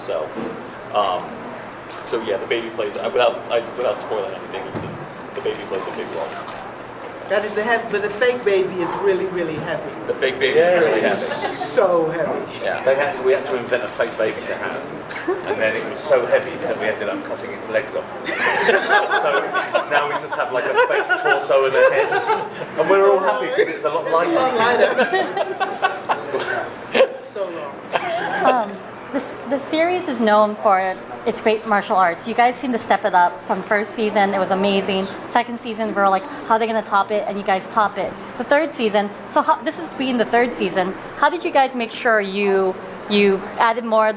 So yeah, the baby plays without spoiling anything. The baby plays a big role. That is but the fake baby is really, really heavy. The fake baby is really heavy. So heavy. Yeah. We had to invent a fake baby to have, and then it was so heavy that we ended up cutting its legs off. So now we just have like a fake torso and a head, and we're all happy because it's a lot lighter. It's a lot lighter. So long. The series is known for its great martial arts. You guys seem to step it up from first season. It was amazing. Second season, we were like, how are they going to top it? And you guys top it. The third season, this is being the third season. How did you guys make sure you added more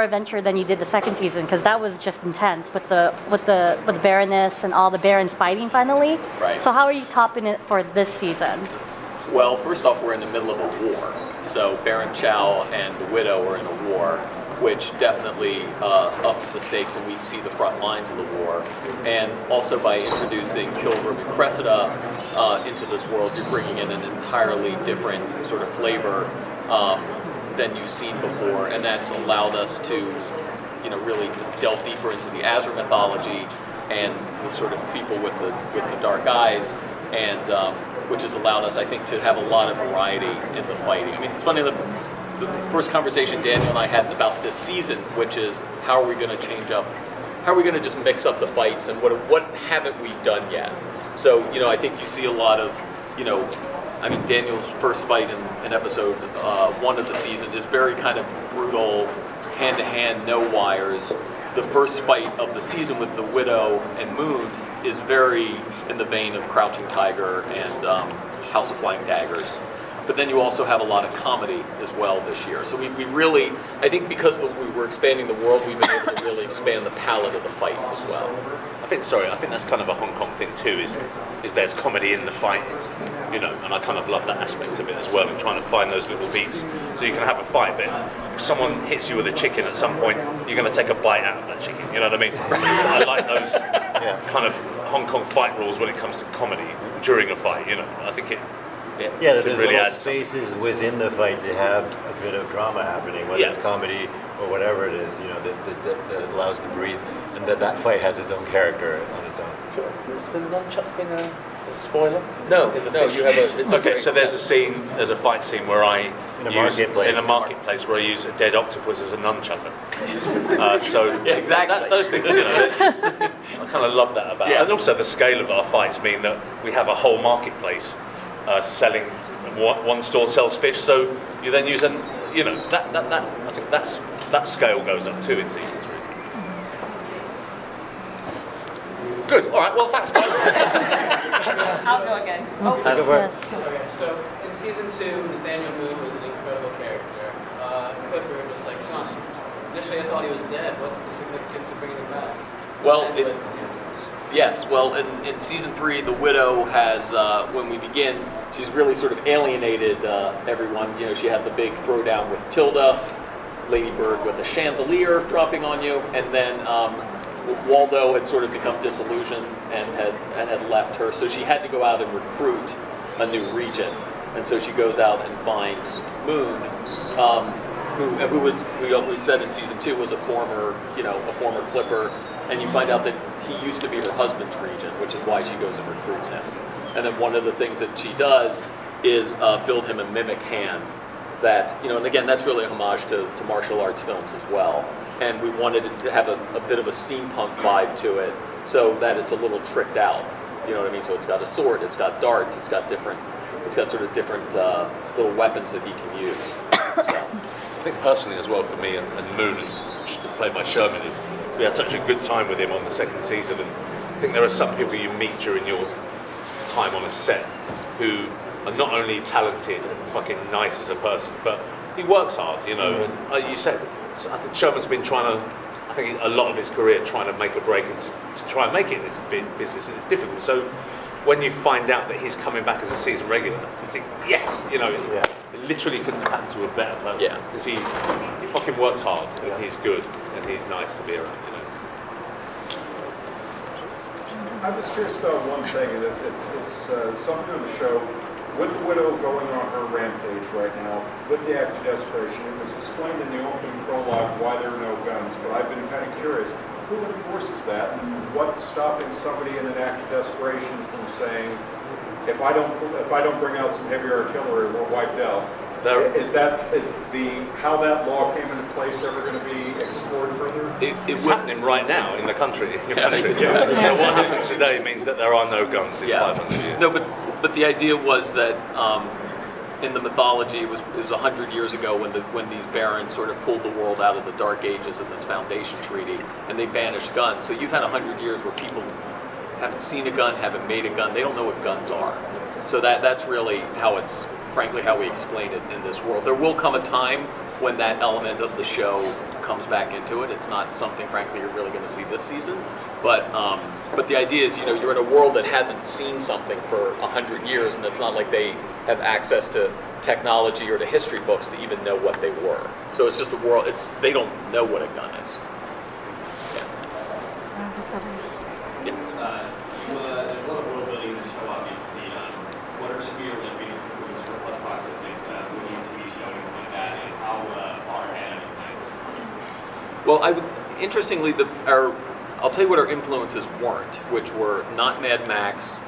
adventure than you did the second season? Because that was just intense with the Baroness and all the barons fighting finally. Right. So how are you topping it for this season? Well, first off, we're in the middle of a war. So Baron Chow and the Widow are in a war, which definitely ups the stakes, and we see the front lines of the war. And also by introducing Kilgrim and Cressida into this world, you're bringing in an entirely different sort of flavor than you've seen before, and that's allowed us to, really delve deeper into the Azure mythology and the sort of people with the dark eyes, and which has allowed us, I think, to have a lot of variety in the fighting. I mean, it's funny, the first conversation Daniel and I had about this season, which is how are we going to change up, how are we going to just mix up the fights, and what haven't we done yet? So, I think you see a lot of, Daniel's first fight in episode 1 of the season is very kind of brutal, hand-to-hand, no wires. The first fight of the season with the Widow and Moon is very in the vein of Crouching Tiger and House of Flying Daggers. But then you also have a lot of comedy as well this year. So we really, I think because we were expanding the world, we've been able to really expand the palette of the fights as well. I think that's kind of a Hong Kong thing too, is there's comedy in the fight, and I kind of love that aspect of it as well, and trying to find those little beats so you can have a fight, but if someone hits you with a chicken at some point, you're going to take a bite out of that chicken, you know what I mean? I like those kind of Hong Kong fight rules when it comes to comedy during a fight, I think it there's really little spaces within the fight to have a bit of drama happening, whether it's comedy or whatever it is, that allows to breathe, and that fight has its own character on its own. Is the nunchuck thing a spoiler? No, you have it's okay, so there's a fight scene where I in a marketplace where I use a dead octopus as a nunchucker. Exactly. Those things, I kind of love that about it. And also the scale of our fights mean that we have a whole marketplace selling. One store sells fish, so you then use that I think that scale goes up too in seasons. Really. Good. All right. Well, thanks, guys. I'll go again. Okay, so in season 2, Nathaniel Moon was an incredible character. Clipper, just like Shaun. Initially, I thought he was dead. What's the significance of bringing him back? Well, in season 3, the Widow has, when we begin, she's really sort of alienated everyone. She had the big throwdown with Tilda, Ladybird with a chandelier dropping on you, and then Waldo had sort of become disillusioned and had left her, so she had to go out and recruit a new regent. And so she goes out and finds Moon, who we said in season 2 was a former Clipper, and you find out that he used to be her husband's regent, which is why she goes and recruits him. And then one of the things that she does is build him a mimic hand that, and again, that's really a homage to martial arts films as well. And we wanted it to have a bit of a steampunk vibe to it, so that it's a little tricked out. You know what I mean? So it's got a sword, it's got darts, it's got sort of different little weapons that he can use. So. I think personally as well for me and Moon, played by Sherman, is we had such a good time with him on the second season, and I think there are some people you meet during your time on a set who are not only talented and fucking nice as a person, but he works hard, And you said, so I think Sherman's been I think a lot of his career trying to make a break and to try and make it in this big business, and it's difficult. So when you find out that he's coming back as a season regular, you think, yes, it literally couldn't have happened to a better person, because he fucking works hard, and he's good, and he's nice to be around, I'm just curious about one thing, and it's something on the show. With the Widow going on her rampage right now, with the act of desperation, it was explained in the opening prologue why there are no guns. guns, but I've been kind of curious, who enforces that? And what's stopping somebody in an act of desperation from saying, if I don't bring out some heavy artillery, we're wiped out? Is how that law came into place ever going to be explored further? It's happening right now in the country. So what happens today means that there are no guns in 500 years. No, but the idea was that in the mythology, it was 100 years ago when these barons sort of pulled the world out of the Dark Ages in this Foundation Treaty, and they banished guns. So you've had 100 years where people haven't seen a gun, haven't made a gun, they don't know what guns are. So that's really frankly how we explain it in this world. There will come a time when that element of the show comes back into it. It's not something, frankly, you're really going to see this season. But the idea is, you're in a world that hasn't seen something for 100 years, and it's not like they have access to technology or to history books to even know what they were. So it's just a world. They don't know what a gun is. Discoveries. There's a lot of world building in the show, obviously. What are some of your biggest influences for post-apocalyptic movies, TV shows, and like that, and how far ahead of time? Well, interestingly, I'll tell you what our influences weren't, which were not Mad Max,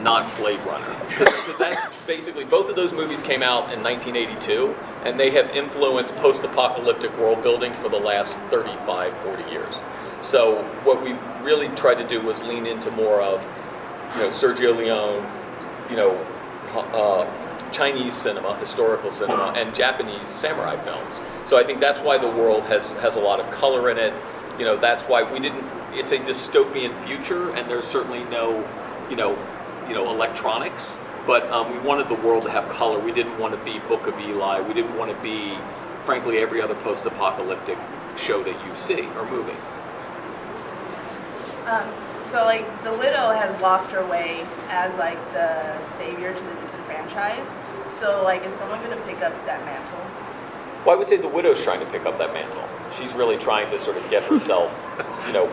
not Blade Runner. Because that's basically, both of those movies came out in 1982, and they have influenced post-apocalyptic world building for the last 35, 40 years. So what we really tried to do was lean into more of, Sergio Leone, Chinese cinema, historical cinema, and Japanese samurai films. So I think that's why the world has a lot of color in it. That's why it's a dystopian future, and there's certainly no, electronics, but we wanted the world to have color. We didn't want to be Book of Eli. We didn't want to be, frankly, every other post-apocalyptic show that you see or movie. So the widow has lost her way as the savior to the disenfranchised. So is someone going to pick up that mantle? Well, I would say the widow's trying to pick up that mantle. She's really trying to sort of get herself,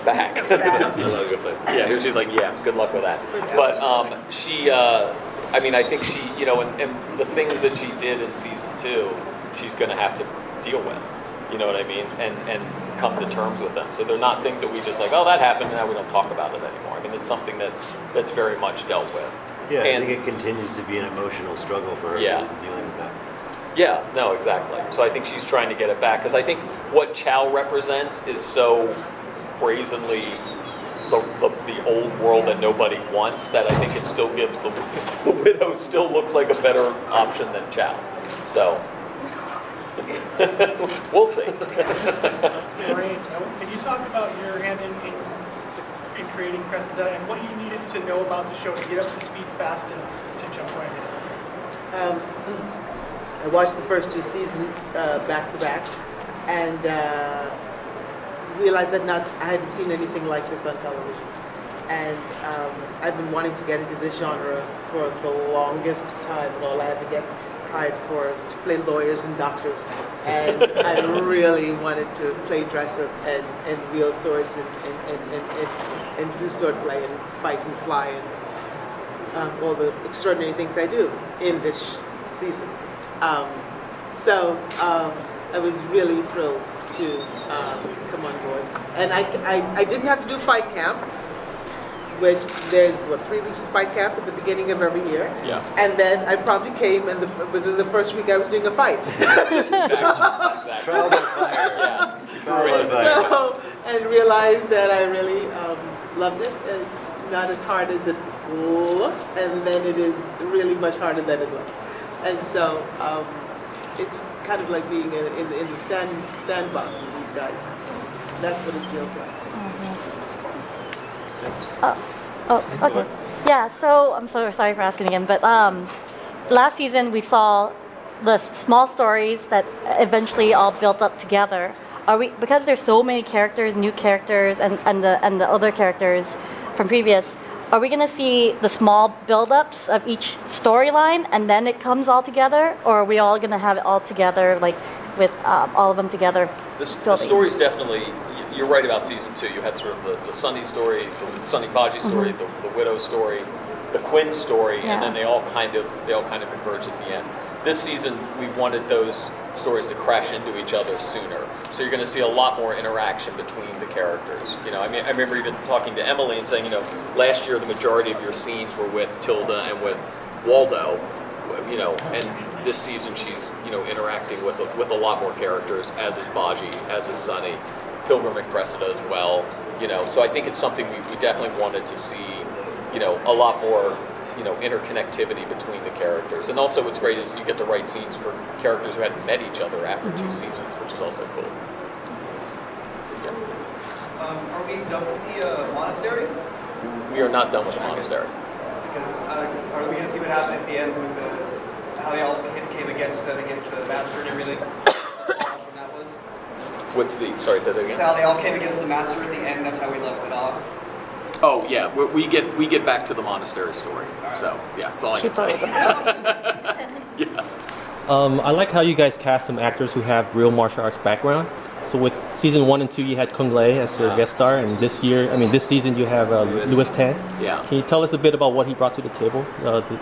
back. Yeah, she's like, good luck with that. But I think she, and the things that she did in season 2, she's going to have to deal with. You know what I mean? And come to terms with them. So they're not things that we just that happened and now we don't talk about it anymore. I mean, it's something that's very much dealt with. Yeah, I think it continues to be an emotional struggle for her dealing with that. Yeah, no, exactly. So I think she's trying to get it back, because I think what Chow represents is so brazenly the old world that nobody wants that I think it still gives the widow still looks like a better option than Chow. So we'll see. Lorraine, can you talk about your hand in creating Cressida and what you needed to know about the show to get up to speed fast enough to jump right in? I watched the first 2 seasons back to back, and realized that I hadn't seen anything like this on television. And I've been wanting to get into this genre for the longest time, and all I had to get hired to play lawyers and doctors. And I really wanted to play dress up and wield swords and do sword play and fight and fly and all the extraordinary things I do in this season. So I was really thrilled to come on board. And I didn't have to do fight camp, which there's 3 weeks of fight camp at the beginning of every year. Yeah. And then I probably came, and within the first week I was doing a fight. Exactly. Trial by fire. Yeah. Trial by fire. So, and realized that I really loved it. It's not as hard as it looked, and then it is really much harder than it looks. And so it's kind of like being in the sandbox with these guys. That's what it feels like. Okay. Yeah, so I'm so sorry for asking again, but last season we saw the small stories that eventually all built up together. Because there's so many characters, new characters, and the other characters from previous, are we going to see the small build-ups of each storyline and then it comes all together, or are we all going to have it all together, with all of them together? The story's definitely. You're right about season 2. You had sort of the Sunny story, the Sunny Baji story, the widow story, the Quinn story, and then they all kind of converge at the end. This season, we wanted those stories to crash into each other sooner. So you're going to see a lot more interaction between the characters. You know, I mean, I remember even talking to Emily and saying, you know, last year the majority of your scenes were with Tilda and with Waldo, you know, and this season she's, you know, interacting with a lot more characters, as is Baji, as is Sunny, Pilgrim and Cressida as well. You know, so I think it's something we definitely wanted to see, you know, a lot more, you know, interconnectivity between the characters. And also what's great is you get to write scenes for characters who hadn't met each other after 2 seasons, which is also cool. Yeah. Are we done with the monastery? We are not done with the monastery. Because, are we going to see what happened at the end with how they all came against the master and everything? When that was? What's the, sorry, say that It's again? how they all came against the master at the end. That's how we left it off. Oh yeah, we get back to the monastery story. So yeah, that's all I can say. Yes. I like how you guys cast some actors who have real martial arts background. So with season 1 and 2, you had Kung Lei as your guest star, and this season you have Louis Tan. Yeah. Can you tell us a bit about what he brought to the table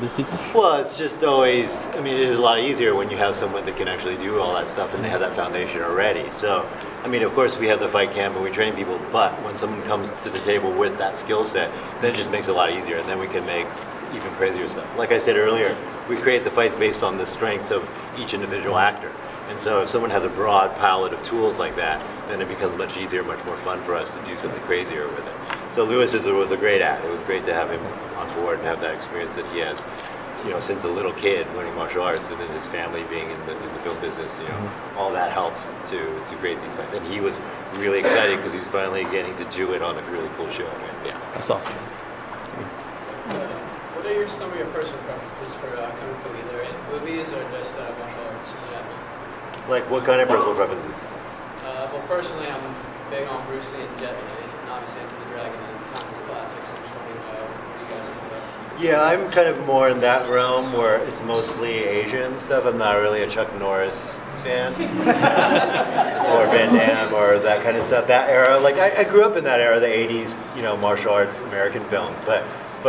this season? Well, it's just always, I mean, it is a lot easier when you have someone that can actually do all that stuff and they have that foundation already. So, I mean, of course we have the fight camp and we train people, but when someone comes to the table with that skill set, then it just makes it a lot easier, and then we can make even crazier stuff. Like I said earlier, we create the fights based on the strengths of each individual actor. And so if someone has a broad palette of tools like that, then it becomes much easier, much more fun for us to do something crazier with it. So Louis was a great add. It was great to have him on board and have that experience that he has, you know, since a little kid learning martial arts, and then his family being in the film business, you know, all that helps to create these fights. And he was really excited because he's finally getting to do it on a really cool show. Yeah. That's awesome. What are some of your personal preferences for Kung Fu, either in movies or just martial arts in general? Like, what kind of personal preferences? Well, personally, I'm big on Bruce Lee and Jet Li, and obviously Enter the Dragon is a timeless classic, so I'm just wondering what you guys think about. Yeah, I'm kind of more in that realm where it's mostly Asian stuff. I'm not really a Chuck Norris fan. Or Van Damme or that kind of stuff. That era, like I grew up in that era, the 80s, you know, martial arts, American films. But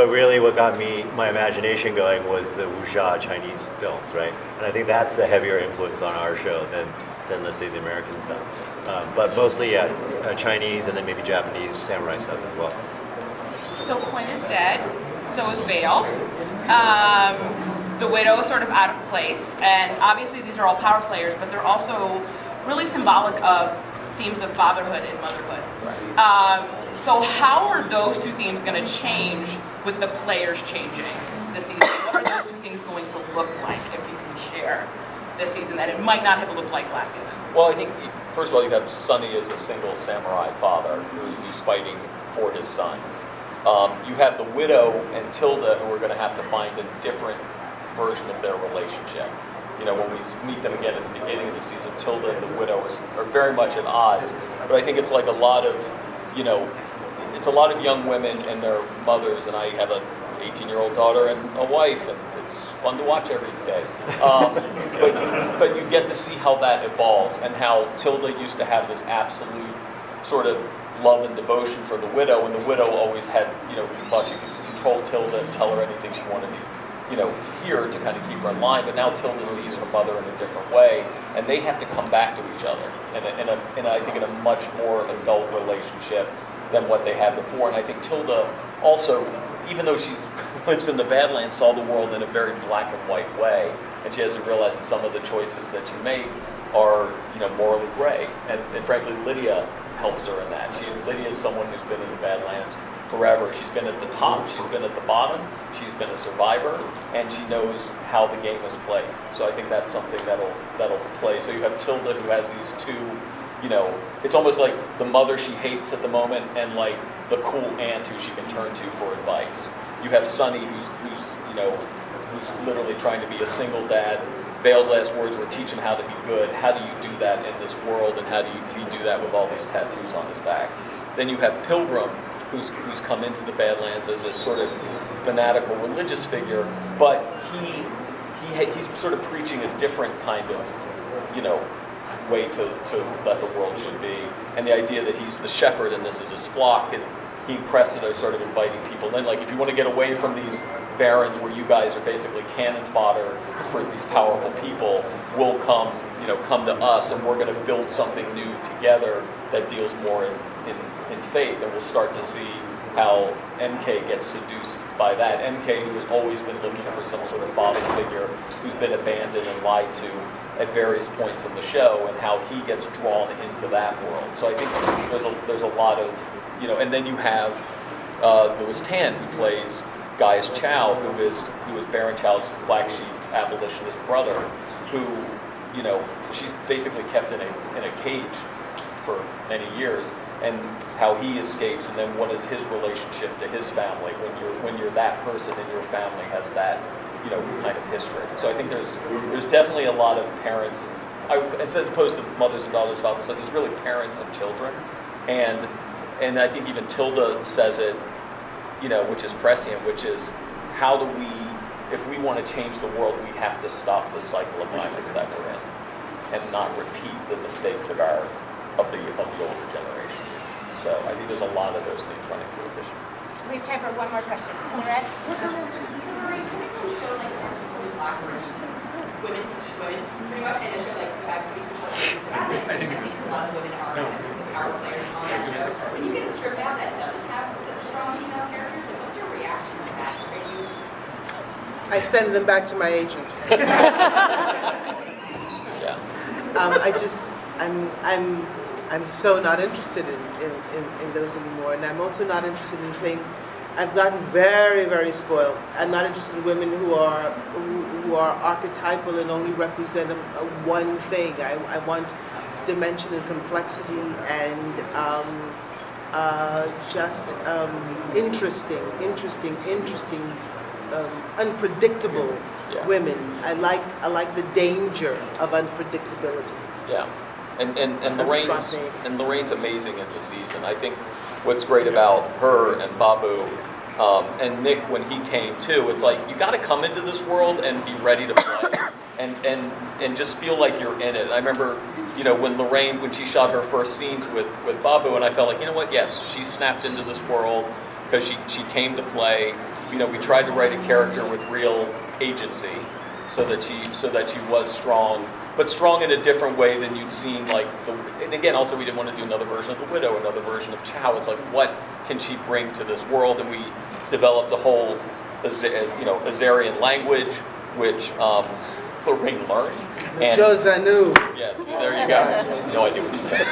really what got my imagination going was the wuxia Chinese films, right? And I think that's the heavier influence on our show than let's say the American stuff. But mostly, yeah, Chinese and then maybe Japanese samurai stuff as well. So Quinn is dead, so is Vale. The widow is sort of out of place, and obviously these are all power players, but they're also really symbolic of themes of fatherhood and motherhood. So how are those two themes going to change with the players changing this season? What are those two things going to look like, if you can share, this season that it might not have looked like last season? Well, I think, first of all, you have Sonny as a single samurai father who's fighting for his son. You have the widow and Tilda, who are going to have to find a different version of their relationship. You know, when we meet them again at the beginning of the season, Tilda and the widow are very much at odds. But I think it's like a lot of, you know, it's a lot of young women and their mothers, and I have an 18-year-old daughter and a wife, and it's fun to watch every day. But you get to see how that evolves, and how Tilda used to have this absolute sort of love and devotion for the widow, and the widow always had, you know, thought she could control Tilda and tell her anything she wanted to, you know, hear to kind of keep her in line. But now Tilda sees her mother in a different way, and they have to come back to each other, and I think in a much more adult relationship than what they had before. And I think Tilda also, even though she lives in the Badlands, saw the world in a very black and white way, and she has to realize that some of the choices that she made are, you know, morally gray. And frankly, Lydia helps her in that. Lydia is someone who's been in the Badlands forever. She's been at the top, she's been at the bottom, she's been a survivor, and she knows how the game is played. So I think that's something that'll play. So you have Tilda, who has these two, you know, it's almost like the mother she hates at the moment, and like the cool aunt who she can turn to for advice. You have Sonny, who's literally trying to be a single dad. Vale's last words were, teach him how to be good. How do you do that in this world, and how do you do that with all these tattoos on his back? Then you have Pilgrim, who's come into the Badlands as a sort of fanatical religious figure, but he's sort of preaching a different kind of, you know, way to that the world should be, and the idea that he's the shepherd and this is his flock, and he and Cressida started inviting people. Then, like, if you want to get away from these barons where you guys are basically cannon fodder for these powerful people, we'll come to us, and we're going to build something new together that deals more in faith, and we'll start to see how MK gets seduced by that. MK, who has always been looking for some sort of father figure, who's been abandoned and lied to at various points in the show, and how he gets drawn into that world. So I think there's a lot of, and then you have Louis Tan, who plays Gaius Chow, who is Baron Chow's black sheep abolitionist brother, who, she's basically kept in a cage for many years, and how he escapes, and then what is his relationship to his family when you're that person and your family has that kind of history. So I think there's definitely a lot of parents, as opposed to mothers and daughters, fathers, there's really parents and children, and I think even Tilda says it, which is prescient, which is how do we, if we want to change the world, we have to stop the cycle of violence that we're in, and not repeat the mistakes of the older generation. So I think there's a lot of those things running through it this year. We have time for one more question. Lorraine? Lorraine, can you show like just really black women, just women, pretty much, and just show like I think a lot of women are power players on that show. When you get a script out that doesn't have such strong female characters, like what's your reaction to that? Are you? I send them back to my agent. Yeah. I'm so not interested in those anymore, and I'm also not interested in playing. I've gotten very, very spoiled. I'm not interested in women who are archetypal and only represent one thing. I want dimension and complexity and interesting, unpredictable women. I like the danger of unpredictability. Yeah. And Lorraine's amazing in this season. I think what's great about her and Babou and Nick when he came too, it's like you got to come into this world and be ready to play and just feel like you're in it. And I remember, when Lorraine, when she shot her first scenes with Babou, and I felt like, yes, she snapped into this world because she came to play. We tried to write a character with real agency so that she was strong. But strong in a different way than you'd seen, and again, also we didn't want to do another version of the Widow, another version of Chow. It's like, what can she bring to this world? And we developed a whole, Azarian language, which Lorraine learned. Josanu. Yes, there you go. No idea what you said.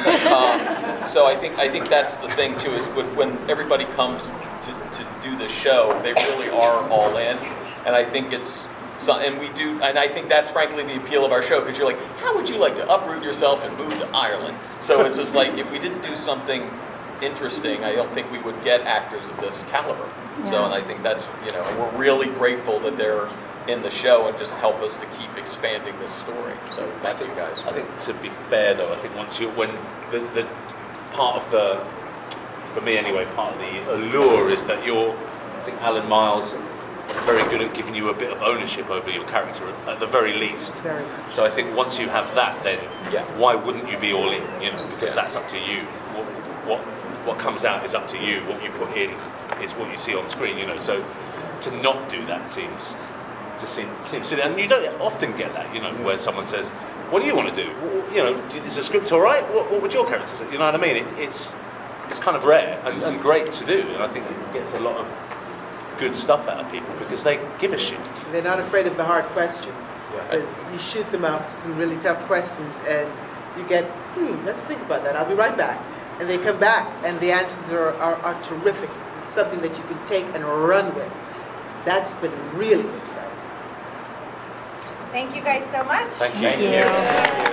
So I think that's the thing too, is when everybody comes to do the show, they really are all in, and I think it's. So, and I think that's frankly the appeal of our show, because you're like, how would you like to uproot yourself and move to Ireland? So it's just like, if we didn't do something interesting, I don't think we would get actors of this caliber. Yeah. So, and I think that's, and we're really grateful that they're in the show and just help us to keep expanding this story. So thank you guys. I think to be fair though, I think when the part of the, for me anyway, part of the allure is that I think Alan Miles very good at giving you a bit of ownership over your character at the very least. Very much. So I think once you have that, then why wouldn't you be all in? Because that's up to you. What comes out is up to you. What you put in is what you see on screen. So to not do that seems silly, and you don't often get that. Where someone says, "What do you want to do? Is the script all right? What would your character say?" You know what I mean? It's kind of rare and great to do, and I think it gets a lot of good stuff out of people because they give a shit. They're not afraid of the hard questions, because you shoot them out for some really tough questions and you get, let's think about that, I'll be right back. And they come back and the answers are terrific. It's something that you can take and run with. That's been really exciting. Thank you guys so much. Thank you.